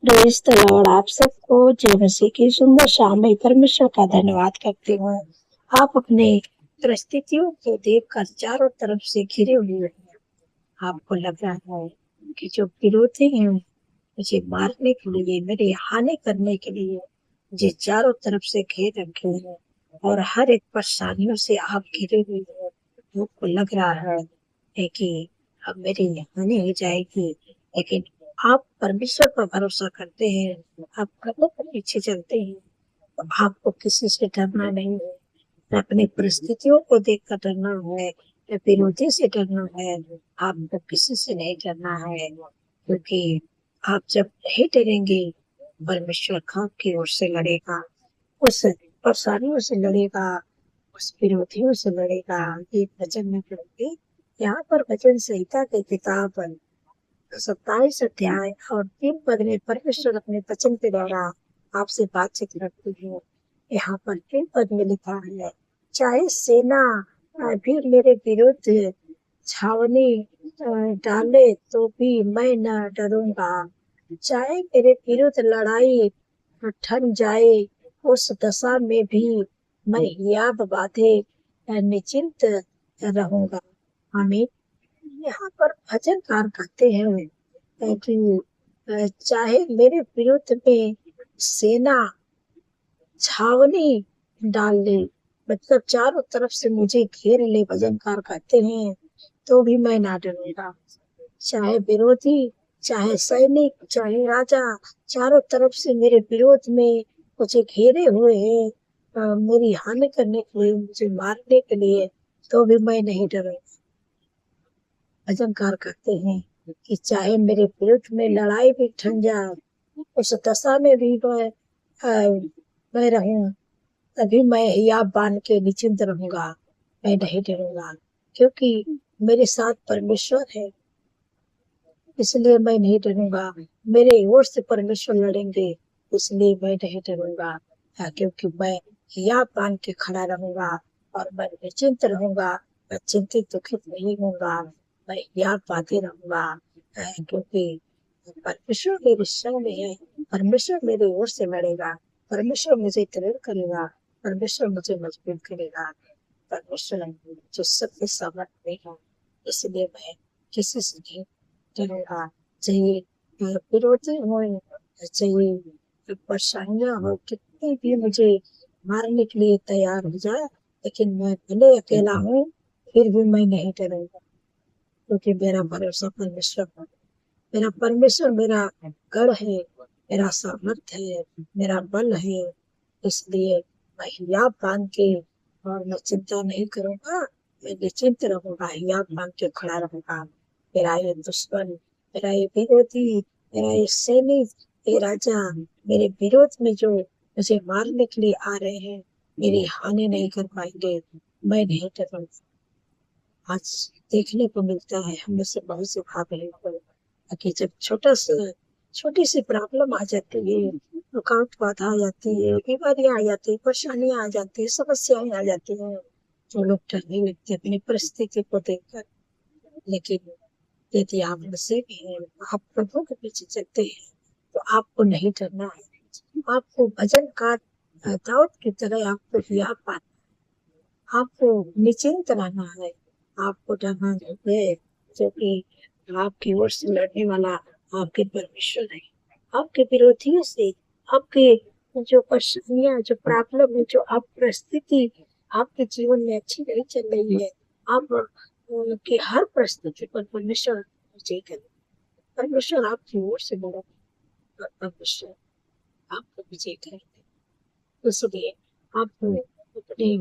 Praise the Lord. आप सबको जय मसीह की सुंदर शाम में परमेश्वर का धन्यवाद करती हूँ। आप अपने परिस्थितियों को देखकर चारों तरफ से घिरे हुए हैं। आपको लग रहा है कि जो विरोधी हैं मुझे मारने के लिए, मेरी हानि करने के लिए मुझे चारों तरफ से घेर रखे हैं और हर एक परेशानियों से आप घिरे हुए हैं। आपको लग रहा है कि अब मेरी हानि हो जाएगी, लेकिन आप परमेश्वर पर भरोसा करते हैं, आप प्रभु के पीछे चलते हैं, तो आपको किसी से डरना नहीं है, न अपनी परिस्थितियों को देखकर डरना है, न विरोधी से डरना है। आपको किसी से नहीं डरना है, क्योंकि आप जब नहीं डरेंगे, परमेश्वर आपकी ओर से लड़ेगा, उस परेशानियों से लड़ेगा, उस विरोधियों से लड़ेगा। ये वचन में पढ़ोगे, यहाँ पर वचन संहिता की किताब 27 अध्याय और 3 पद में परमेश्वर अपने वचन के द्वारा आपसे बातचीत करती है। यहाँ पर 3 पद में लिखा है, चाहे सेना भी मेरे विरुद्ध छावनी डाले तो भी मैं न डरूंगा, चाहे मेरे विरुद्ध लड़ाई ठन जाए, उस दशा में भी मैं हियाव बांधे निश्चिंत रहूंगा। आमीन। यहाँ पर भजनकार कहते हैं कि चाहे मेरे विरुद्ध में सेना छावनी डाल ले, मतलब चारों तरफ से मुझे घेर ले, भजनकार कहते हैं, तो भी मैं ना डरूंगा। चाहे विरोधी, चाहे सैनिक, चाहे राजा चारों तरफ से मेरे विरोध में मुझे घेरे हुए हैं, मेरी हानि करने के लिए, मुझे मारने के लिए, तो भी मैं नहीं डरूंगा। भजनकार कहते हैं कि चाहे मेरे विरुद्ध में लड़ाई भी ठन जाए, उस दशा में भी मैं रहूं, तभी मैं हियाव बांध के निश्चिंत रहूंगा, मैं नहीं डरूंगा, क्योंकि मेरे साथ परमेश्वर है, इसलिए मैं नहीं डरूंगा। मेरे ओर से परमेश्वर लड़ेंगे, इसलिए मैं नहीं डरूंगा, क्योंकि मैं हियाव बांध के खड़ा रहूंगा और मैं निश्चिंत रहूंगा, मैं चिंतित दुखित नहीं होऊंगा, मैं हियाव बांधे रहूंगा, क्योंकि परमेश्वर मेरे संग में है, परमेश्वर मेरे ओर से लड़ेगा, परमेश्वर मुझे दृढ़ करेगा, परमेश्वर मुझे मजबूत करेगा, परमेश्वर जो सबके सामर्थ में है, इसलिए मैं किसी से नहीं डरूंगा। चाहे विरोधी हो, चाहे परेशानियां हो, कितनी भी मुझे मारने के लिए तैयार हो जाए, लेकिन मैं भले अकेला हूँ, फिर भी मैं नहीं डरूंगा, क्योंकि मेरा भरोसा परमेश्वर पर, मेरा परमेश्वर मेरा गढ़ है, मेरा सामर्थ है, मेरा बल है, इसलिए मैं हियाव बांध के और मैं चिंता नहीं करूंगा, मैं निश्चिंत रहूंगा, हियाव बांध के खड़ा रहूंगा। मेरा ये दुश्मन, मेरा ये विरोधी, मेरा ये सैनिक, ये राजा मेरे विरोध में जो मुझे मारने के लिए आ रहे हैं, मेरी हानि नहीं कर पाएंगे, मैं नहीं डरूंगा। आज देखने को मिलता है हम में से बहुत से भाग रहे को कि जब छोटी सी प्रॉब्लम आ जाती है, रुकावट बाधा आ जाती है, बीमारियां आ जाती है, परेशानियां आ जाती है, समस्याएं आ जाती हैं, तो लोग डरने लगते हैं अपनी परिस्थिति को देखकर। लेकिन यदि आप मसीह में हैं, आप प्रभु के पीछे चलते हैं, तो आपको नहीं डरना है। आपको भजन का दाऊद की तरह आपको हिया पाना, आपको निश्चिंत रहना है, आपको डरना नहीं है, क्योंकि आपकी ओर से लड़ने वाला आपके परमेश्वर है। आपके विरोधियों से, आपके जो परेशानियां, जो प्रॉब्लम है, जो आप परिस्थिति आपके जीवन में अच्छी नहीं चल रही है, आप की हर परिस्थिति पर परमेश्वर विजय करे, परमेश्वर आपकी ओर से लड़े और परमेश्वर आपको विजय करेंगे। इसलिए आपको अपनी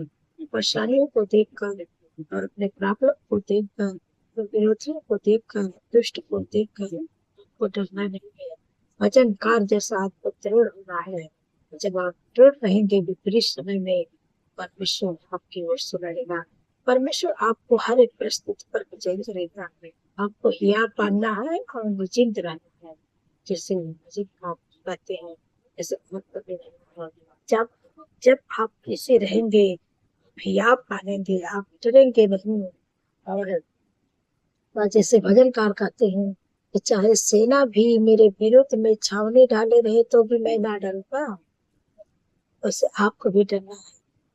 परेशानियों को देखकर और अपने प्रॉब्लम को देखकर, विरोधियों को देखकर, दुष्ट को देखकर आपको डरना नहीं है। वचनकार जैसा आपको दृढ़ होना है। जब आप दृढ़ रहेंगे विपरीत समय में, परमेश्वर आपकी ओर से लड़ेगा, परमेश्वर आपको हर एक परिस्थिति पर विजय करेगा। आपको हिया पाना है और निश्चिंत रहना है, जैसे मस्जिद आप कहते हैं, जैसे जब जब आप ऐसे रहेंगे, हिया पालेंगे, आप डरेंगे नहीं। और जैसे भजनकार कहते हैं कि चाहे सेना भी मेरे विरुद्ध में छावनी डाले रहे तो भी मैं ना डरूंगा। वैसे आपको भी डरना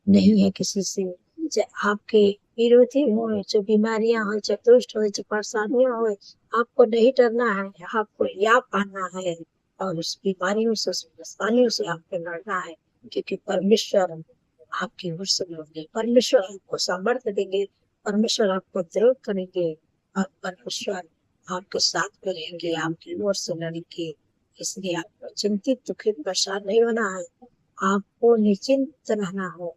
नहीं है किसी से। चाहे आपके विरोधी हो, जो बीमारियां हो, जो दुष्ट हो, जो परेशानियां हो, आपको नहीं डरना है। आपको या पाना है और उस बीमारियों से, उस परेशानियों से आपको लड़ना है, क्योंकि परमेश्वर आपकी ओर से लड़ेंगे। परमेश्वर आपको सामर्थ्य देंगे, परमेश्वर आपको दृढ़ करेंगे और परमेश्वर आपके साथ में रहेंगे, आपकी ओर से लड़ेंगे। इसलिए आपको चिंतित, दुखित, परेशान नहीं होना है। आपको निश्चिंत रहना है,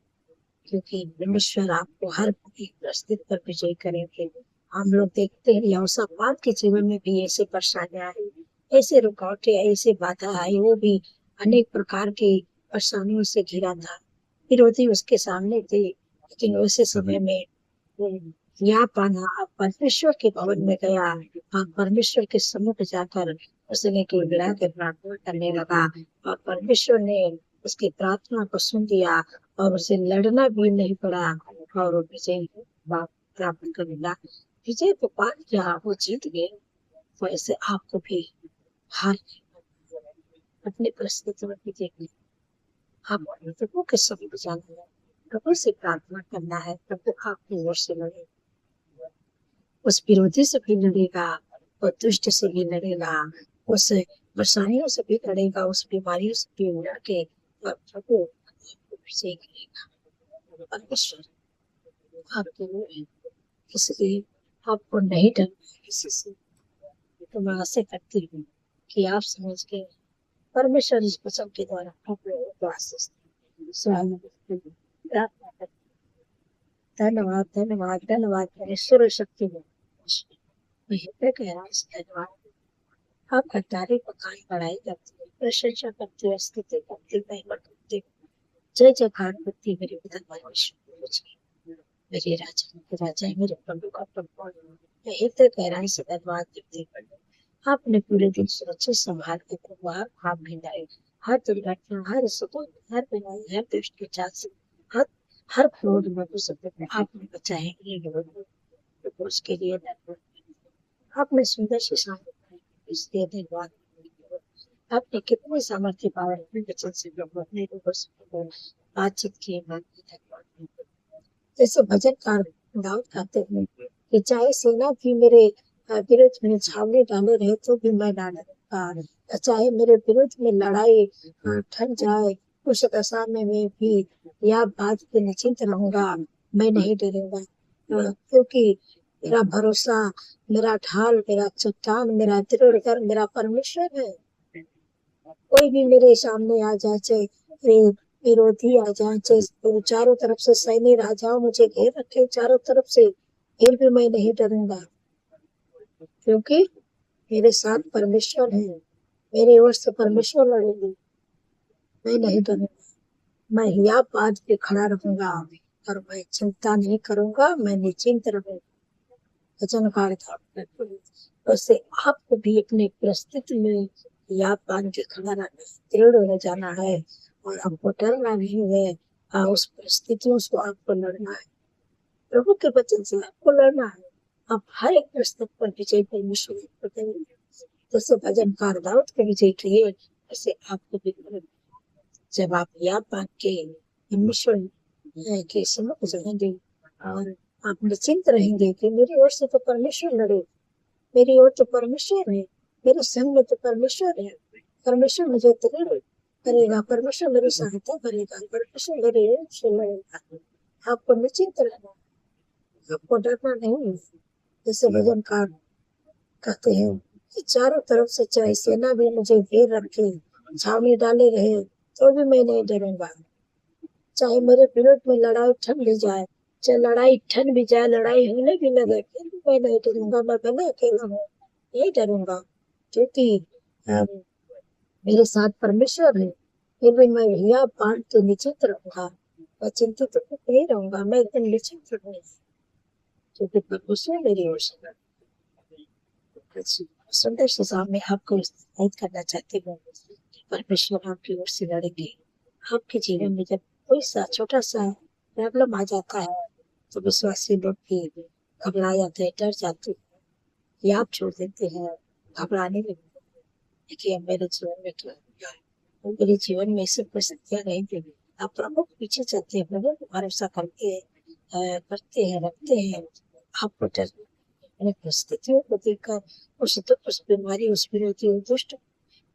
क्योंकि परमेश्वर आपको हर एक परिस्थिति पर विजय करेंगे। हम लोग देखते हैं यहोशापात के जीवन में भी ऐसे परेशानियां आई, ऐसे रुकावटें आई, ऐसे बाधा आई। वो भी अनेक प्रकार की परेशानियों से घिरा था, विरोधी उसके सामने थे, लेकिन उसी समय में वो यहाँ पाना अब परमेश्वर के भवन में गया और परमेश्वर के सम्मुख जाकर उसने गिड़गिड़ा के प्रार्थना करने लगा और परमेश्वर ने उसकी प्रार्थना को सुन लिया और उसे लड़ना भी नहीं पड़ा और वो विजय प्राप्त कर लिया। विजय को पा लिया, वो जीत गए। वैसे आपको भी हार नहीं मानना है, अपनी परिस्थिति में भी देखना है। आपको प्रभु के सभी जाना है, प्रभु से प्रार्थना करना है, प्रभु आपकी ओर से लड़े, उस विरोधी से भी लड़ेगा, और दुष्ट से भी लड़ेगा, उस परेशानियों से भी लड़ेगा, उस बीमारियों से भी लड़ के और प्रभु आपको विजय करेगा। परमेश्वर आपके ओर है, इसलिए आपको नहीं डरना है किसी से। तो मैं आशा करती हूँ कि आप समझ गए। परमेश्वर इस वचन के द्वारा आपको आशीष दे। प्रार्थना करते हैं। धन्यवाद, धन्यवाद, धन्यवाद परमेश्वर शक्ति में धन्यवाद। आपका तारीफ बखान बढ़ाई करती है, प्रशंसा करती है, स्तुति करती है, महिमा करती है। जय जयकार करती है मेरे पिता परमेश्वर, मेरे राजा के राजा, मेरे प्रभु का प्रभु। मैं हृदय गहराई से धन्यवाद करती हूँ। आपने पूरे दिन सुरक्षित संभाल के प्रभु आप भिंडाई, हर दुर्घटना, हर सुकून, हर बीमारी, हर दुष्ट विचार से, हर हर फ्लोर में सब आपने बचाए। उसके लिए धन्यवाद। आपने सुंदर से शाम इसलिए धन्यवाद। आपने कितने सामर्थ्य पावर अपने वचन से प्रभु अपने लोगों से बातचीत की। जैसे भजनकार दाऊद कहते हैं कि चाहे सेना भी मेरे विरुद्ध में छावनी डाले रहे तो भी मैं ना डरूंगा, चाहे मेरे विरुद्ध में लड़ाई ठन जाए, उस दशा में मैं भी यह बात पे निश्चिंत रहूंगा, मैं नहीं डरूंगा, क्योंकि मेरा भरोसा, मेरा ढाल, मेरा चट्टान, मेरा दृढ़ घर मेरा परमेश्वर है। कोई भी मेरे सामने आ जाए, चाहे विरोधी आ जाए, चाहे चारों तरफ से सैन्य राजाओं मुझे घेर रखे चारों तरफ से, फिर भी मैं नहीं डरूंगा, क्योंकि मेरे साथ परमेश्वर है, मेरी ओर से परमेश्वर लड़ेंगे। मैं नहीं डरूंगा, मैं या बात पे खड़ा रहूंगा और मैं चिंता नहीं करूंगा, मैं निश्चिंत रहूंगा। वचनकार वैसे आपको भी अपनी परिस्थिति में याद बांध के खड़ा रहना, दृढ़ हो जाना है और आपको डरना नहीं है। उस परिस्थितियों से आपको लड़ना है, प्रभु के वचन से आपको लड़ना है। आप हर एक परिस्थिति पर विजय परमेश्वर को करेंगे। जैसे भजनकार दाऊद के विजय किए, वैसे आपको भी करेंगे। जब आप याद बांध के परमेश्वर के सम्मुख जाएंगे और आप निश्चिंत रहेंगे कि मेरी ओर से तो परमेश्वर लड़े, मेरी ओर तो परमेश्वर है, मेरे संग में तो परमेश्वर है, परमेश्वर मुझे दृढ़ करेगा, परमेश्वर मेरी सहायता करेगा, परमेश्वर मेरे ओर से लड़ेगा। आपको निश्चिंत रहना, आपको डरना नहीं है। जैसे भजनकार कहते हैं कि चारों तरफ से चाहे सेना भी मुझे घेर रखे, छावनी डाले रहे, तो भी मैं नहीं डरूंगा। चाहे मेरे विरोध में लड़ाई ठन भी जाए, चाहे लड़ाई ठन भी जाए, लड़ाई होने भी लगे, फिर भी मैं नहीं डरूंगा। मैं भले अकेला हूँ, नहीं डरूंगा, क्योंकि मेरे साथ परमेश्वर है। फिर भी मैं भैया बांध के निश्चित रहूंगा, मैं चिंतित नहीं रहूंगा, मैं एकदम निश्चित रहूंगा, क्योंकि परमेश्वर मेरी ओर से। सुंदर से सामने आपको उत्साहित करना चाहती हूँ, परमेश्वर आपकी ओर से लड़ेंगे। आपके जीवन में जब कोई सा छोटा सा प्रॉब्लम आ जाता है तो विश्वासी लोग भी घबरा जाते हैं, डर जाते हैं, या आप छोड़ देते हैं। घबराने लगी कि अब मेरे जीवन में क्या हो गया है, और मेरे जीवन में ऐसी परिस्थितियां नहीं थी। आप प्रभु के पीछे चलते हैं, प्रभु को भरोसा करते हैं, रखते हैं। आपको डर अपनी परिस्थितियों को देखकर, उस बीमारी, उस विरोधी, उस दुष्ट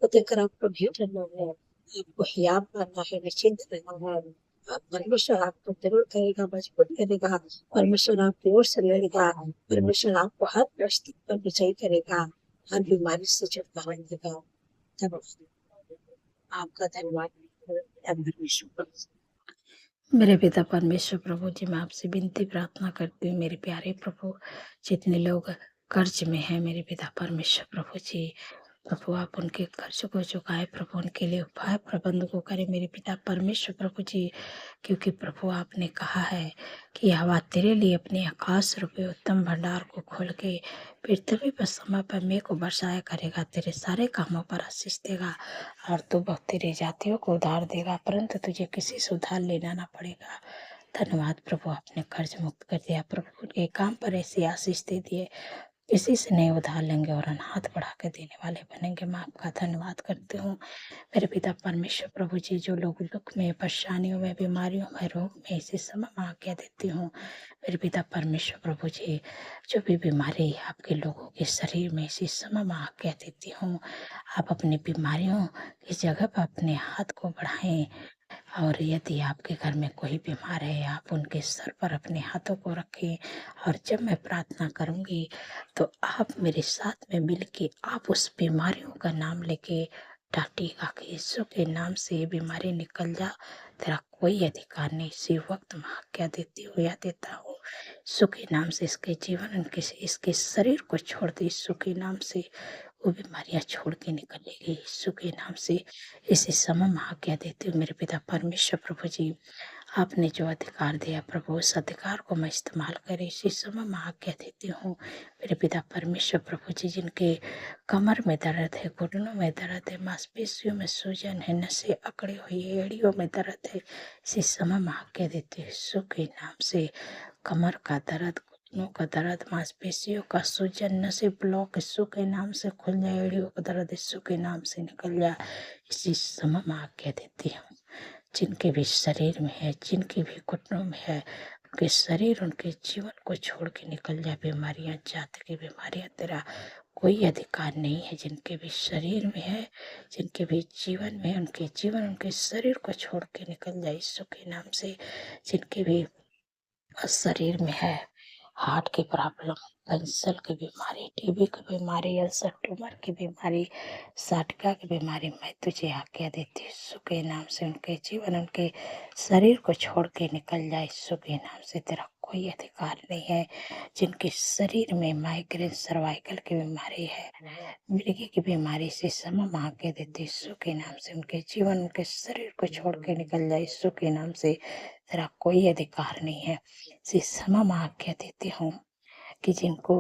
को देखकर आपको नहीं डरना है। आपको हियाव करना है, निश्चिंत रहना है। परमेश्वर आपको जरूर करेगा, मजबूत करेगा। परमेश्वर आपकी ओर से लड़ेगा। परमेश्वर आपको हर परिस्थिति पर विजयी करेगा, हर बीमारी से छुटकारा देगा। धन्यवाद, आपका धन्यवाद परमेश्वर। मेरे पिता परमेश्वर प्रभु जी, मैं आपसे विनती प्रार्थना करती हूँ मेरे प्यारे प्रभु, जितने लोग कर्ज में हैं मेरे पिता परमेश्वर प्रभु जी, प्रभु आप उनके कर्ज को चुकाए, प्रभु उनके लिए उपाय प्रबंध को करें मेरे पिता परमेश्वर प्रभु जी। क्योंकि प्रभु आपने कहा है कि हवा तेरे लिए अपने आकाश रूपे उत्तम भंडार को खोल के पृथ्वी पर समय पर मेघ को बरसाया करेगा, तेरे सारे कामों पर आशीष देगा और तू बहुत तेरे जातियों को उधार देगा, परंतु तुझे किसी से उधार लेना ना पड़ेगा। धन्यवाद प्रभु, आपने कर्ज मुक्त कर दिया प्रभु, उनके काम पर ऐसी आशीष दे दिए, किसी से नहीं उधार लेंगे और हाथ बढ़ा के देने वाले बनेंगे। मैं आपका धन्यवाद करती हूँ मेरे पिता परमेश्वर प्रभु जी। जो लोग दुख में, परेशानियों में, बीमारियों में, रोग में, इसी समय मैं आज्ञा देती हूँ मेरे पिता परमेश्वर प्रभु जी। जो भी बीमारी आपके लोगों के शरीर में, इसी समय मैं आज्ञा देती हूँ, आप अपनी बीमारियों की जगह पर अपने हाथ को बढ़ाएं, और यदि आपके घर में कोई बीमार है, आप उनके सर पर अपने हाथों को रखें, और जब मैं प्रार्थना करूंगी तो आप मेरे साथ में मिलके आप उस बीमारियों का नाम लेके डांटिएगा कि यीशु के नाम से ये बीमारी निकल जा, तेरा कोई अधिकार नहीं। इसी वक्त मैं आज्ञा देती हूँ या देता हूँ, यीशु के नाम से इसके जीवन, इसके शरीर को छोड़ दे, यीशु के नाम से वो बीमारियां छोड़ के निकलेगी, यीशु के नाम से इसी समय में आज्ञा देती हूँ मेरे पिता परमेश्वर प्रभु जी। आपने जो अधिकार दिया प्रभु, उस अधिकार को मैं इस्तेमाल करे, इसी समय में आज्ञा देती हूँ मेरे पिता परमेश्वर प्रभु जी। जिनके कमर में दर्द है, घुटनों में दर्द है, मांसपेशियों में सूजन है, नसें अकड़ी हुई है, एड़ियों में दर्द है, इसी समय में आज्ञा देती हूँ यीशु के नाम से कमर का दर्द, घुटनों का दर्द, मांसपेशियों का सूजन, नसें ब्लॉक यीशु के नाम से खुल जाए, एड़ियों का दर्द यीशु के नाम से निकल जाए, इसी समय में आज्ञा देती हूँ। जिनके भी शरीर में है, जिनके भी घुटनों में है, उनके शरीर, उनके जीवन को छोड़ के निकल जाए बीमारियां, जात की बीमारियां, तेरा कोई अधिकार नहीं है। जिनके भी शरीर में है, जिनके भी जीवन में, उनके जीवन, उनके शरीर को छोड़ के निकल जाए यीशु के नाम से। जिनके भी शरीर में है, हार्ट की प्रॉब्लम, कैंसर की बीमारी, टीबी की बीमारी, अल्सर, ट्यूमर की बीमारी, साटका की बीमारी, मैं तुझे आज्ञा देती हूँ यीशु के नाम से। उनके जीवन, उनके शरीर को छोड़ के निकल जाए यीशु के नाम से, तेरा कोई अधिकार नहीं है। जिनके शरीर में माइग्रेन, सर्वाइकल की बीमारी है, मिर्गी की बीमारी से समय में आज्ञा देती यीशु के नाम से, उनके जीवन, उनके शरीर को छोड़ के निकल जाए यीशु के नाम से, तेरा कोई अधिकार नहीं है। इसी समय में आज्ञा देती हूँ कि जिनको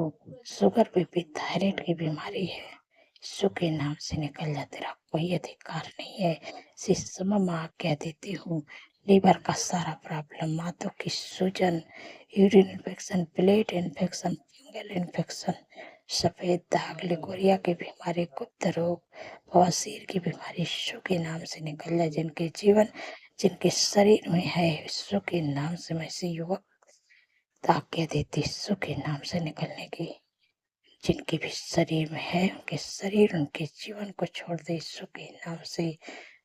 शुगर, बीपी, थायराइड की बीमारी है, यीशु के नाम से निकल जा, तेरा कोई अधिकार नहीं है। इसी समय में आज्ञा देती हूँ लीवर का सारा प्रॉब्लम, माथों की सूजन, urine infection, plate infection, fungal infection, सफेद दाग, लिकोरिया की बीमारी, गुप्त रोग, बवासीर की बीमारी, यीशु के नाम से निकल जाए। जिनके जीवन, जिनके शरीर में है, यीशु के नाम से मैं इसी युवक आज्ञा देती यीशु के नाम से निकलने की। जिनके भी शरीर में है, उनके शरीर, उनके जीवन को छोड़ दे यीशु के नाम से,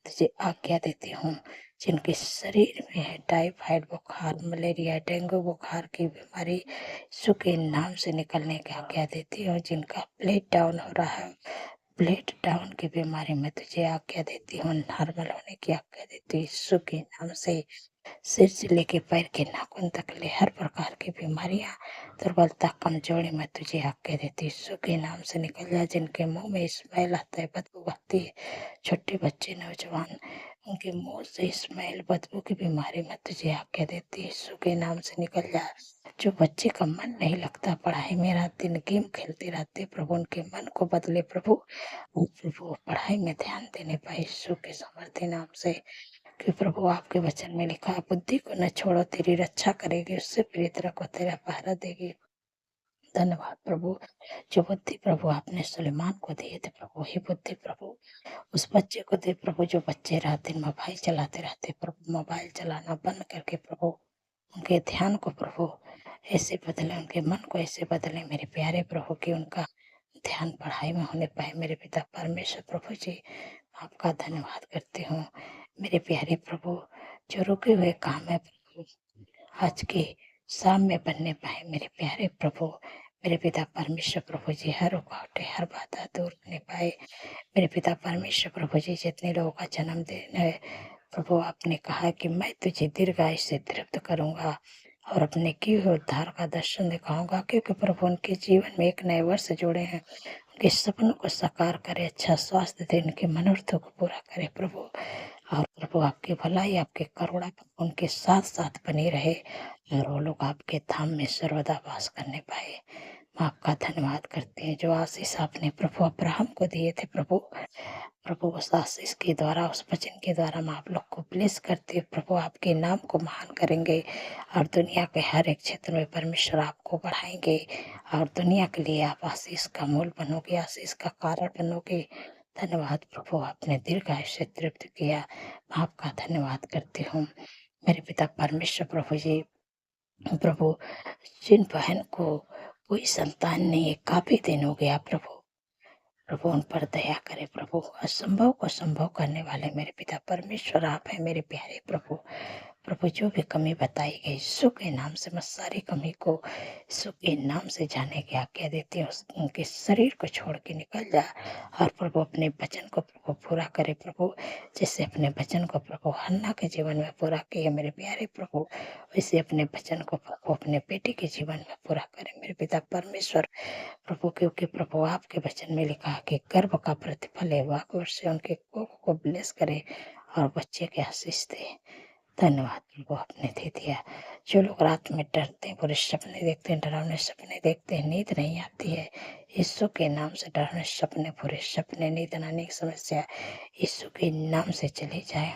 तुझे आज्ञा देती हूँ। जिनके शरीर में है टाइफाइड बुखार, मलेरिया, डेंगू बुखार की बीमारी, यीशु के नाम से निकलने की आज्ञा देती हूँ। जिनका ब्लड डाउन हो रहा है, ब्लड डाउन की बीमारी में तुझे आज्ञा देती हूँ, नॉर्मल होने की आज्ञा देती हूँ यीशु के नाम से। सिर से लेके पैर के नाखून तक ले हर प्रकार की बीमारियां, दुर्बलता, कमजोरी में तुझे आज्ञा देती यीशु के नाम से निकल जा। जिनके मुंह में स्मेल आता है, बदबू आती है, छोटे बच्चे, नौजवान, उनके मुंह से स्मेल, बदबू की बीमारी में तुझे आज्ञा देती यीशु के नाम से निकल जा। जो बच्चे का मन नहीं लगता पढ़ाई में, रात दिन गेम खेलते रहते, प्रभु उनके मन को बदले प्रभु, और प्रभु पढ़ाई में ध्यान देने पाए यीशु के समर्थी नाम से। कि प्रभु आपके वचन में लिखा है, बुद्धि को न छोड़ो, तेरी रक्षा करेगी, उससे प्रेरित रखो, तेरा पहरा देगी। धन्यवाद प्रभु। जो बुद्धि प्रभु आपने सुलेमान को दिए थे प्रभु, ही बुद्धि प्रभु उस बच्चे को दे प्रभु, जो बच्चे रात दिन मोबाइल चलाते रहते प्रभु, मोबाइल चलाना बंद करके प्रभु उनके ध्यान को प्रभु ऐसे बदले, उनके मन को ऐसे बदले मेरे प्यारे प्रभु, कि उनका ध्यान पढ़ाई में होने पाए। मेरे पिता परमेश्वर प्रभु जी, आपका धन्यवाद करती हूँ। मेरे प्यारे प्रभु, जो रुके हुए काम है प्रभु, आज के शाम में बनने पाए। मेरे प्यारे प्रभु, मेरे पिता परमेश्वर प्रभु जी, हर रुकावटें हर बाधा दूर होने पाए। मेरे पिता परमेश्वर प्रभु जी, जितने लोगों का जन्मदिन है प्रभु, आपने कहा कि मैं तुझे दीर्घायु से तृप्त करूंगा और अपने किए हुए उद्धार का दर्शन दिखाऊंगा, क्योंकि प्रभु उनके जीवन में एक नए वर्ष जोड़े हैं। उनके सपनों को साकार करे, अच्छा स्वास्थ्य दे, उनके मनोरथों को पूरा करे प्रभु। और प्रभु आपकी भलाई, आपके करुणा उनके साथ साथ बनी रहे और वो लोग आपके धाम में सर्वदा वास करने पाए। मैं आपका धन्यवाद करते हैं, जो आशीष आपने प्रभु अब्राहम को दिए थे प्रभु, प्रभु उस आशीष के द्वारा, उस वचन के द्वारा मैं आप लोग को ब्लेस करते प्रभु, आपके नाम को महान करेंगे और दुनिया के हर एक क्षेत्र में परमेश्वर आपको बढ़ाएंगे और दुनिया के लिए आप आशीष का मूल बनोगे, आशीष का कारण बनोगे। धन्यवाद प्रभु, आपने दीर्घायु से तृप्त किया। मैं आपका धन्यवाद करती हूँ। मेरे पिता परमेश्वर प्रभु जी, प्रभु जिन बहन को कोई संतान नहीं है, काफी दिन हो गया प्रभु, प्रभु उन पर दया करे प्रभु। असंभव को संभव करने वाले मेरे पिता परमेश्वर आप हैं। मेरे प्यारे प्रभु, प्रभु जो भी कमी बताई गई यीशु के नाम से, मैं सारी कमी को यीशु के नाम से जाने की आज्ञा देती हूँ। उनके शरीर को छोड़ के निकल जा और प्रभु अपने वचन को प्रभु पूरा करे प्रभु, जैसे अपने वचन को प्रभु हन्ना के जीवन में पूरा किया मेरे प्यारे प्रभु, वैसे अपने वचन को प्रभु अपने बेटे के जीवन में पूरा करे मेरे पिता परमेश्वर प्रभु, क्योंकि प्रभु आपके वचन में लिखा है कि गर्भ का प्रतिफल है वाक से उनके कोख को ब्लेस करे और बच्चे के आशीष दे। धन्यवाद प्रभु, आपने दे दिया। जो लोग रात में डरते हैं, बुरे सपने देखते हैं, डरावने सपने देखते हैं, नींद नहीं आती है, यीशु के नाम से डरावने सपने, बुरे सपने, नींद आने की समस्या यीशु के नाम से चली जाए।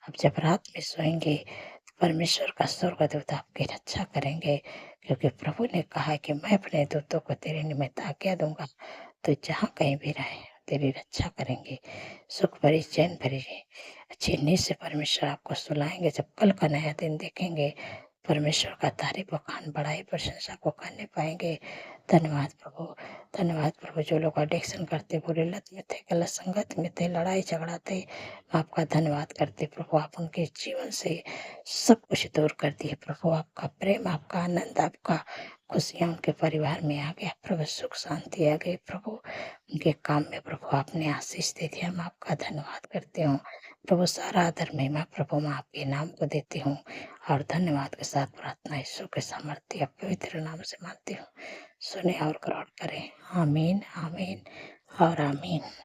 अब जब रात में सोएंगे तो परमेश्वर का स्वर्गदूत आपकी रक्षा करेंगे, क्योंकि प्रभु ने कहा कि मैं अपने दूतों को तेरे निमित्त आज्ञा दूंगा, तो जहाँ कहीं भी रहे तेरी रक्षा करेंगे। सुख भरी चैन भरी अच्छी नींद से परमेश्वर आपको सुलाएंगे। जब कल का नया दिन देखेंगे, परमेश्वर का तारीफ बखान बढ़ाई प्रशंसा को करने पाएंगे। धन्यवाद प्रभु, धन्यवाद प्रभु। जो लोग एडिक्शन करते, बुरे लत में थे, गलत संगत में थे, लड़ाई झगड़ा थे, मैं आपका धन्यवाद करते प्रभु, आप उनके जीवन से सब कुछ दूर कर दिए प्रभु। आपका प्रेम, आपका आनंद, आपका खुशियाँ उनके परिवार में आ गया प्रभु, सुख शांति आ गई प्रभु, उनके काम में प्रभु आपने आशीष दे दिया। मैं आपका धन्यवाद करती हूँ प्रभु। सारा आदर महिमा प्रभु मैं आपके नाम को देती हूँ और धन्यवाद के साथ प्रार्थना यीशु के सामर्थ्य पवित्र नाम से मानती हूँ। सुने और ग्रहण करें। आमीन, आमीन और आमीन।